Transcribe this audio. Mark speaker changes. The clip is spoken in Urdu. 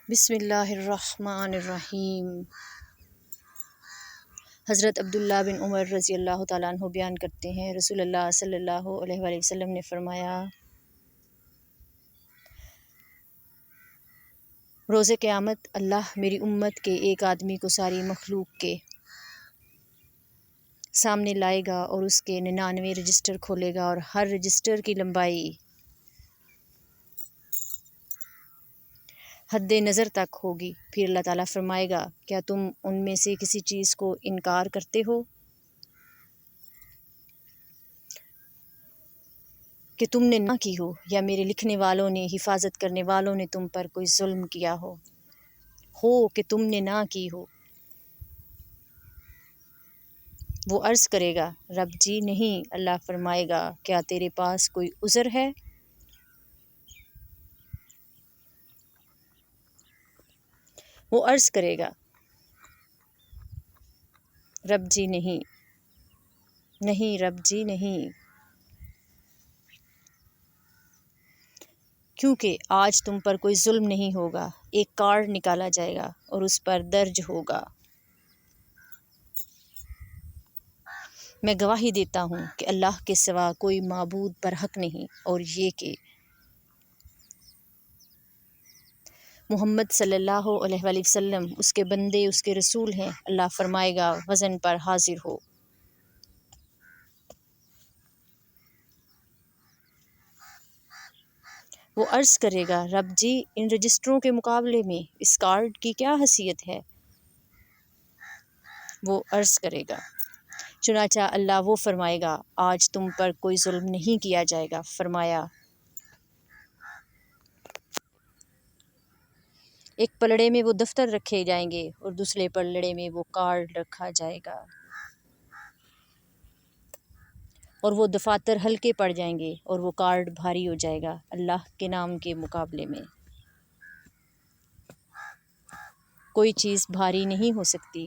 Speaker 1: بسم اللہ الرحمن الرحیم۔ حضرت عبداللہ بن عمر رضی اللہ تعالیٰ عنہ بیان کرتے ہیں، رسول اللہ صلی اللہ علیہ وآلہ وسلم نے فرمایا، روز قیامت اللہ میری امت کے ایک آدمی کو ساری مخلوق کے سامنے لائے گا اور اس کے 99 رجسٹر کھولے گا اور ہر رجسٹر کی لمبائی حد نظر تک ہوگی۔ پھر اللہ تعالیٰ فرمائے گا، کیا تم ان میں سے کسی چیز کو انکار کرتے ہو کہ تم نے نہ کی ہو، یا میرے لکھنے والوں نے، حفاظت کرنے والوں نے تم پر کوئی ظلم کیا ہو کہ تم نے نہ کی ہو؟ وہ عرض کرے گا، رب جی نہیں۔ اللہ فرمائے گا، کیا تیرے پاس کوئی عذر ہے؟ وہ عرض کرے گا، رب جی نہیں، نہیں رب جی نہیں، کیونکہ آج تم پر کوئی ظلم نہیں ہوگا۔ ایک کارڈ نکالا جائے گا اور اس پر درج ہوگا، میں گواہی دیتا ہوں کہ اللہ کے سوا کوئی معبود برحق نہیں، اور یہ کہ محمد صلی اللہ علیہ وآلہ وسلم اس کے بندے، اس کے رسول ہیں۔ اللہ فرمائے گا، وزن پر حاضر ہو۔ وہ عرض کرے گا، رب جی ان رجسٹروں کے مقابلے میں اس کارڈ کی کیا حیثیت ہے؟ وہ عرض کرے گا، چنانچہ اللہ وہ فرمائے گا، آج تم پر کوئی ظلم نہیں کیا جائے گا۔ فرمایا، ایک پلڑے میں وہ دفتر رکھے جائیں گے اور دوسرے پلڑے میں وہ کارڈ رکھا جائے گا، اور وہ دفاتر ہلکے پڑ جائیں گے اور وہ کارڈ بھاری ہو جائے گا۔ اللہ کے نام کے مقابلے میں کوئی چیز بھاری نہیں ہو سکتی۔